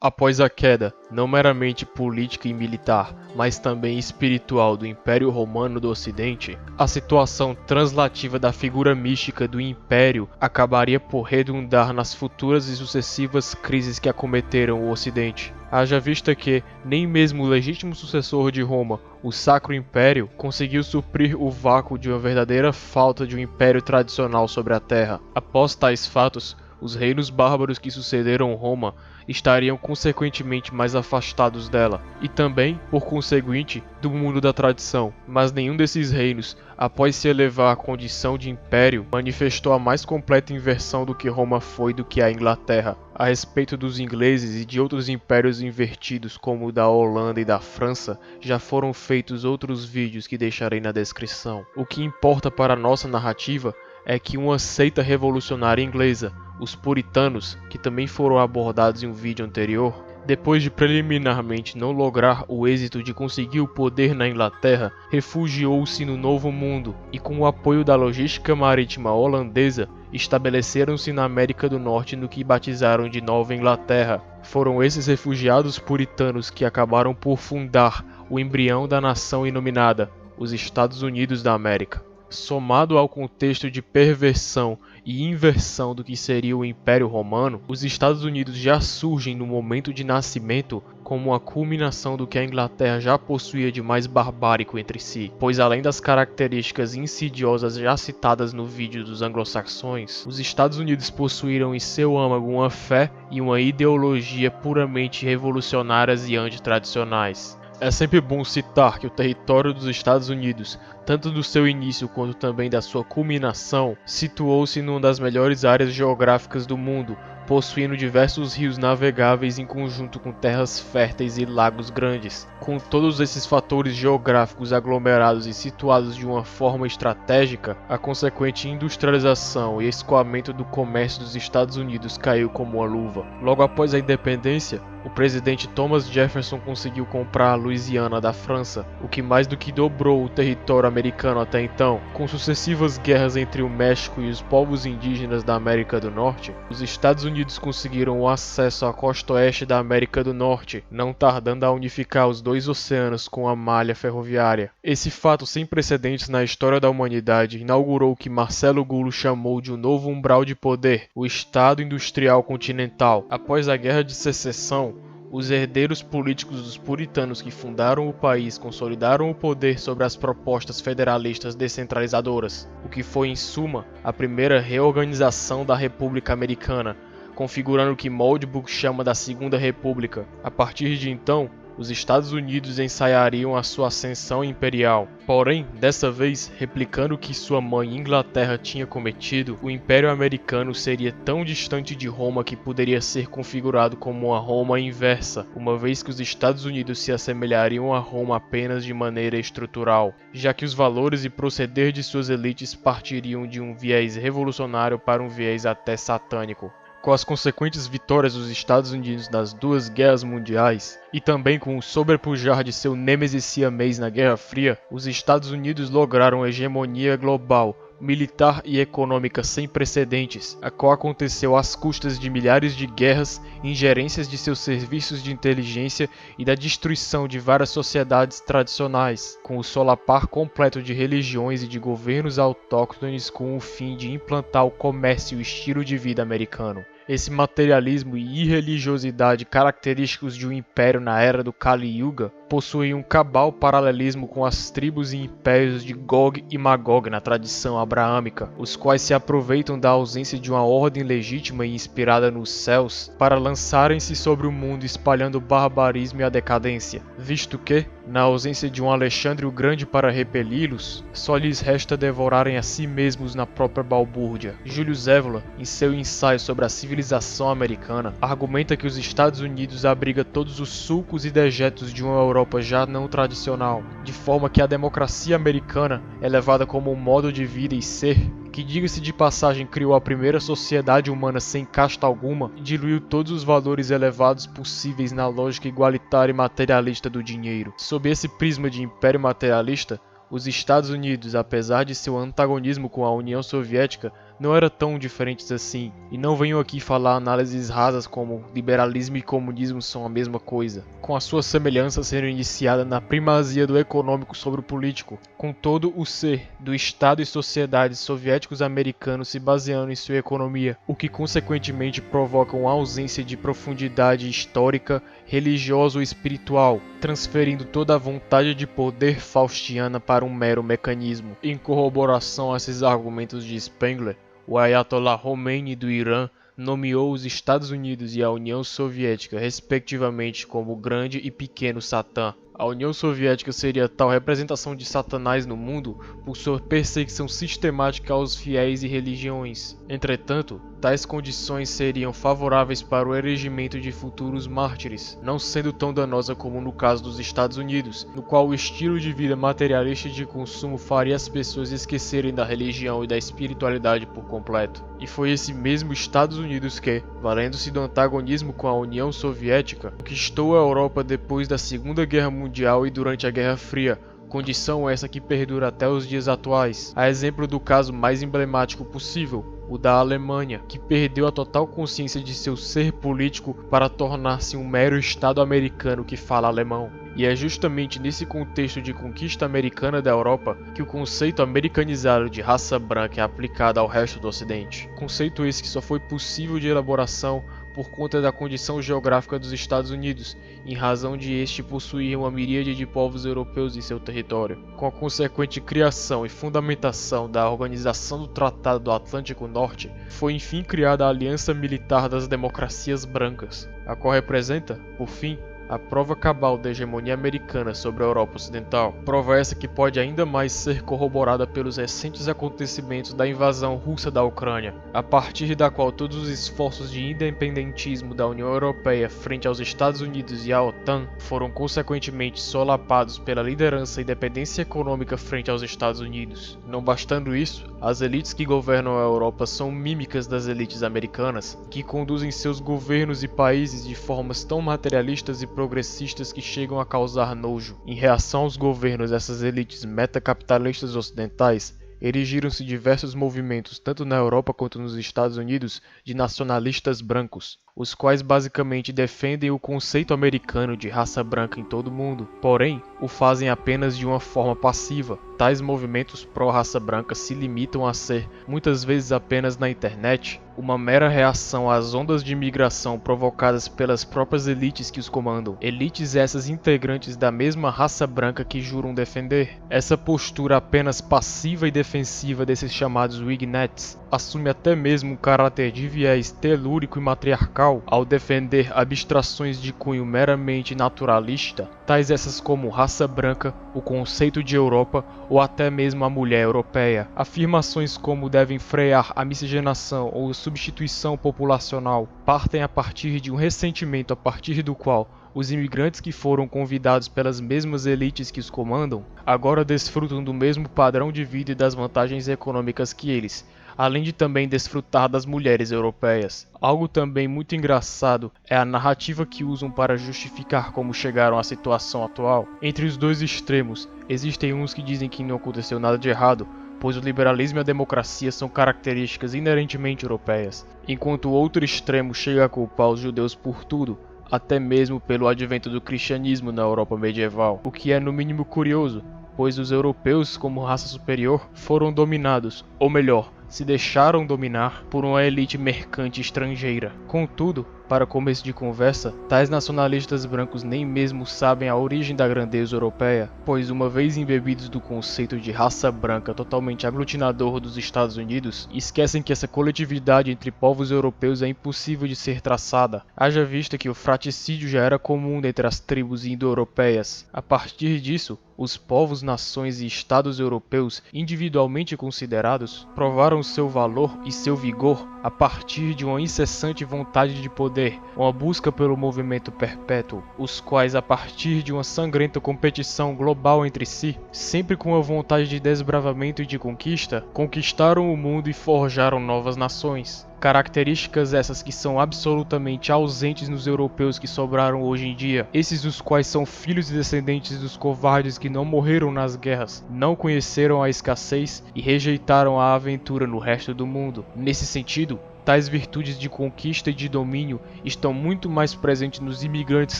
Após a queda, não meramente política e militar, mas também espiritual do Império Romano do Ocidente, a situação translativa da figura mística do Império acabaria por redundar nas futuras e sucessivas crises que acometeram o Ocidente. Haja vista que nem mesmo o legítimo sucessor de Roma, o Sacro Império, conseguiu suprir o vácuo de uma verdadeira falta de um império tradicional sobre a Terra. Após tais fatos, os reinos bárbaros que sucederam Roma estariam consequentemente mais afastados dela, e também, por conseguinte, do mundo da tradição. Mas nenhum desses reinos, após se elevar à condição de império, manifestou a mais completa inversão do que Roma foi do que a Inglaterra. A respeito dos ingleses e de outros impérios invertidos, como o da Holanda e da França, já foram feitos outros vídeos que deixarei na descrição. O que importa para a nossa narrativa é que uma seita revolucionária inglesa, os puritanos, que também foram abordados em um vídeo anterior, depois de preliminarmente não lograr o êxito de conseguir o poder na Inglaterra, refugiou-se no Novo Mundo e, com o apoio da logística marítima holandesa, estabeleceram-se na América do Norte no que batizaram de Nova Inglaterra. Foram esses refugiados puritanos que acabaram por fundar o embrião da nação inominada, os Estados Unidos da América. Somado ao contexto de perversão e inversão do que seria o Império Romano, os Estados Unidos já surgem no momento de nascimento como uma culminação do que a Inglaterra já possuía de mais barbárico entre si, pois além das características insidiosas já citadas no vídeo dos anglo-saxões, os Estados Unidos possuíram em seu âmago uma fé e uma ideologia puramente revolucionárias e antitradicionais. É sempre bom citar que o território dos Estados Unidos, tanto do seu início quanto também da sua culminação, situou-se numa das melhores áreas geográficas do mundo, possuindo diversos rios navegáveis em conjunto com terras férteis e lagos grandes. Com todos esses fatores geográficos aglomerados e situados de uma forma estratégica, a consequente industrialização e escoamento do comércio dos Estados Unidos caiu como uma luva. Logo após a independência, o presidente Thomas Jefferson conseguiu comprar a Louisiana da França, o que mais do que dobrou o território americano até então. Com sucessivas guerras entre o México e os povos indígenas da América do Norte, os Estados Unidos conseguiram o acesso à costa oeste da América do Norte, não tardando a unificar os dois oceanos com a malha ferroviária. Esse fato sem precedentes na história da humanidade inaugurou o que Marcelo Gullo chamou de um novo umbral de poder, o Estado Industrial Continental. Após a Guerra de Secessão, os herdeiros políticos dos puritanos que fundaram o país consolidaram o poder sobre as propostas federalistas descentralizadoras, o que foi, em suma, a primeira reorganização da República Americana, configurando o que Moldbug chama da Segunda República. A partir de então, os Estados Unidos ensaiariam a sua ascensão imperial. Porém, dessa vez, replicando o que sua mãe Inglaterra tinha cometido, o Império Americano seria tão distante de Roma que poderia ser configurado como uma Roma inversa, uma vez que os Estados Unidos se assemelhariam a Roma apenas de maneira estrutural, já que os valores e proceder de suas elites partiriam de um viés revolucionário para um viés até satânico. Com as consequentes vitórias dos Estados Unidos nas duas guerras mundiais, e também com o sobrepujar de seu nêmesis siamês na Guerra Fria, os Estados Unidos lograram hegemonia global, militar e econômica sem precedentes, a qual aconteceu às custas de milhares de guerras, ingerências de seus serviços de inteligência e da destruição de várias sociedades tradicionais, com o solapar completo de religiões e de governos autóctones com o fim de implantar o comércio e o estilo de vida americano. Esse materialismo e irreligiosidade característicos de um império na era do Kali Yuga possuem um cabal paralelismo com as tribos e impérios de Gog e Magog na tradição abraâmica, os quais se aproveitam da ausência de uma ordem legítima e inspirada nos céus para lançarem-se sobre o mundo espalhando o barbarismo e a decadência, visto que, na ausência de um Alexandre o Grande para repeli-los, só lhes resta devorarem a si mesmos na própria balbúrdia. Júlio Evola, em seu ensaio sobre a civilização americana, argumenta que os Estados Unidos abriga todos os sulcos e dejetos de uma Europa já não tradicional, de forma que a democracia americana é levada como um modo de vida e ser, que, diga-se de passagem, criou a primeira sociedade humana sem casta alguma e diluiu todos os valores elevados possíveis na lógica igualitária e materialista do dinheiro. Sob esse prisma de império materialista, os Estados Unidos, apesar de seu antagonismo com a União Soviética, não eram tão diferentes assim, e não venho aqui falar análises rasas como liberalismo e comunismo são a mesma coisa, com a sua semelhança sendo iniciada na primazia do econômico sobre o político, com todo o ser do Estado e sociedade soviéticos americanos se baseando em sua economia, o que consequentemente provoca uma ausência de profundidade histórica, religiosa ou espiritual, transferindo toda a vontade de poder faustiana para um mero mecanismo. Em corroboração a esses argumentos de Spengler, o Ayatollah Khomeini do Irã nomeou os Estados Unidos e a União Soviética, respectivamente, como Grande e Pequeno Satã. A União Soviética seria tal representação de Satanás no mundo por sua perseguição sistemática aos fiéis e religiões. Entretanto, tais condições seriam favoráveis para o erigimento de futuros mártires, não sendo tão danosa como no caso dos Estados Unidos, no qual o estilo de vida materialista de consumo faria as pessoas esquecerem da religião e da espiritualidade por completo. E foi esse mesmo Estados Unidos que, valendo-se do antagonismo com a União Soviética, conquistou a Europa depois da Segunda Guerra Mundial e durante a Guerra Fria, condição essa que perdura até os dias atuais, a exemplo do caso mais emblemático possível, o da Alemanha, que perdeu a total consciência de seu ser político para tornar-se um mero Estado americano que fala alemão. E é justamente nesse contexto de conquista americana da Europa que o conceito americanizado de raça branca é aplicado ao resto do Ocidente. Conceito esse que só foi possível de elaboração por conta da condição geográfica dos Estados Unidos, em razão de este possuir uma miríade de povos europeus em seu território. Com a consequente criação e fundamentação da Organização do Tratado do Atlântico Norte, foi enfim criada a Aliança Militar das Democracias Brancas, a qual representa, por fim, a prova cabal da hegemonia americana sobre a Europa Ocidental. Prova essa que pode ainda mais ser corroborada pelos recentes acontecimentos da invasão russa da Ucrânia, a partir da qual todos os esforços de independentismo da União Europeia frente aos Estados Unidos e à OTAN foram consequentemente solapados pela liderança e dependência econômica frente aos Estados Unidos. Não bastando isso, as elites que governam a Europa são mímicas das elites americanas, que conduzem seus governos e países de formas tão materialistas e progressistas que chegam a causar nojo. Em reação aos governos dessas elites metacapitalistas ocidentais, erigiram-se diversos movimentos, tanto na Europa quanto nos Estados Unidos, de nacionalistas brancos, os quais basicamente defendem o conceito americano de raça branca em todo o mundo, porém, o fazem apenas de uma forma passiva. Tais movimentos pró-raça branca se limitam a ser, muitas vezes apenas na internet, uma mera reação às ondas de imigração provocadas pelas próprias elites que os comandam. Elites essas integrantes da mesma raça branca que juram defender. Essa postura apenas passiva e defensiva desses chamados Wignettes assume até mesmo um caráter de viés telúrico e matriarcal ao defender abstrações de cunho meramente naturalista, tais essas como raça branca, o conceito de Europa ou até mesmo a mulher europeia. Afirmações como devem frear a miscigenação ou substituição populacional partem a partir de um ressentimento a partir do qual os imigrantes que foram convidados pelas mesmas elites que os comandam agora desfrutam do mesmo padrão de vida e das vantagens econômicas que eles, além de também desfrutar das mulheres europeias. Algo também muito engraçado é a narrativa que usam para justificar como chegaram à situação atual. Entre os dois extremos, existem uns que dizem que não aconteceu nada de errado, pois o liberalismo e a democracia são características inerentemente europeias, enquanto o outro extremo chega a culpar os judeus por tudo, até mesmo pelo advento do cristianismo na Europa medieval, o que é no mínimo curioso, pois os europeus, como raça superior, foram dominados, ou melhor, se deixaram dominar por uma elite mercante estrangeira. Contudo, para começo de conversa, tais nacionalistas brancos nem mesmo sabem a origem da grandeza europeia, pois uma vez embebidos do conceito de raça branca totalmente aglutinador dos Estados Unidos, esquecem que essa coletividade entre povos europeus é impossível de ser traçada, haja vista que o fratricídio já era comum dentre as tribos indo-europeias. A partir disso, os povos, nações e estados europeus, individualmente considerados, provaram seu valor e seu vigor a partir de uma incessante vontade de poder, uma busca pelo movimento perpétuo, os quais, a partir de uma sangrenta competição global entre si, sempre com a vontade de desbravamento e de conquista, conquistaram o mundo e forjaram novas nações. Características essas que são absolutamente ausentes nos europeus que sobraram hoje em dia, esses os quais são filhos e descendentes dos covardes que não morreram nas guerras, não conheceram a escassez e rejeitaram a aventura no resto do mundo. Nesse sentido, tais virtudes de conquista e de domínio estão muito mais presentes nos imigrantes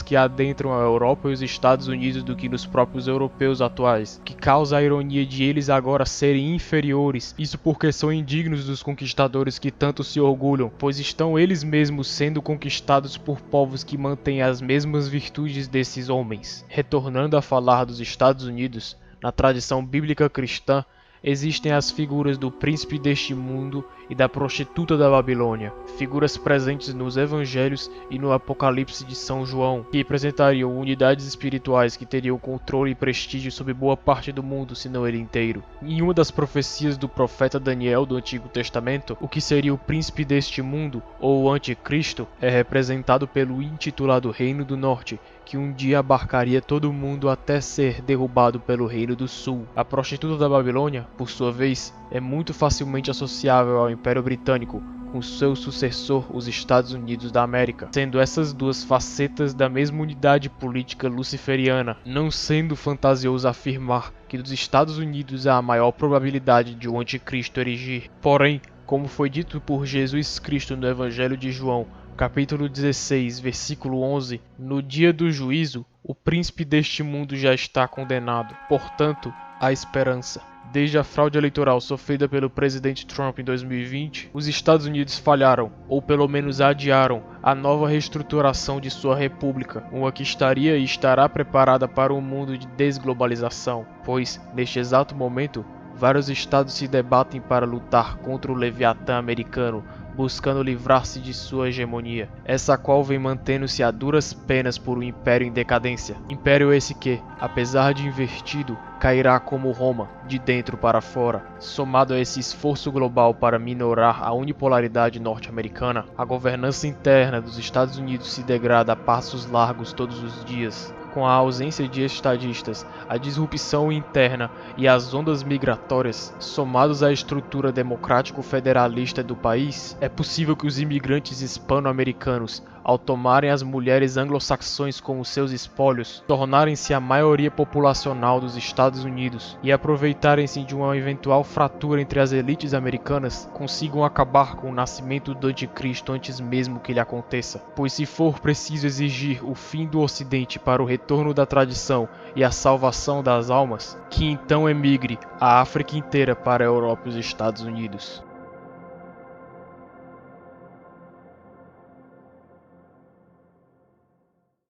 que adentram a Europa e os Estados Unidos do que nos próprios europeus atuais, que causa a ironia de eles agora serem inferiores, isso porque são indignos dos conquistadores que tanto se orgulham, pois estão eles mesmos sendo conquistados por povos que mantêm as mesmas virtudes desses homens. Retornando a falar dos Estados Unidos, na tradição bíblica cristã, existem as figuras do príncipe deste mundo e da prostituta da Babilônia, figuras presentes nos evangelhos e no Apocalipse de São João, que representariam unidades espirituais que teriam controle e prestígio sobre boa parte do mundo, se não ele inteiro. Em uma das profecias do profeta Daniel do Antigo Testamento, o que seria o príncipe deste mundo, ou o anticristo, é representado pelo intitulado Reino do Norte, que um dia abarcaria todo o mundo até ser derrubado pelo Reino do Sul. A prostituta da Babilônia, por sua vez, é muito facilmente associável ao Império Britânico, com seu sucessor, os Estados Unidos da América, sendo essas duas facetas da mesma unidade política luciferiana, não sendo fantasioso afirmar que dos Estados Unidos há a maior probabilidade de o anticristo erigir. Porém, como foi dito por Jesus Cristo no Evangelho de João, capítulo 16, versículo 11, no dia do juízo, o príncipe deste mundo já está condenado. Portanto, há esperança. Desde a fraude eleitoral sofrida pelo presidente Trump em 2020, os Estados Unidos falharam, ou pelo menos adiaram, a nova reestruturação de sua república, uma que estaria e estará preparada para um mundo de desglobalização, pois, neste exato momento, vários estados se debatem para lutar contra o Leviatã americano, buscando livrar-se de sua hegemonia, essa qual vem mantendo-se a duras penas por um império em decadência. Império esse que, apesar de invertido, cairá como Roma, de dentro para fora. Somado a esse esforço global para minorar a unipolaridade norte-americana, a governança interna dos Estados Unidos se degrada a passos largos todos os dias. Com a ausência de estadistas, a disrupção interna e as ondas migratórias, somados à estrutura democrático-federalista do país, é possível que os imigrantes hispano-americanos, ao tomarem as mulheres anglo-saxões como seus espólios, tornarem-se a maioria populacional dos Estados Unidos e aproveitarem-se de uma eventual fratura entre as elites americanas, consigam acabar com o nascimento do anticristo antes mesmo que ele aconteça. Pois se for preciso exigir o fim do Ocidente para o retorno da tradição e a salvação das almas, que então emigre a África inteira para a Europa e os Estados Unidos.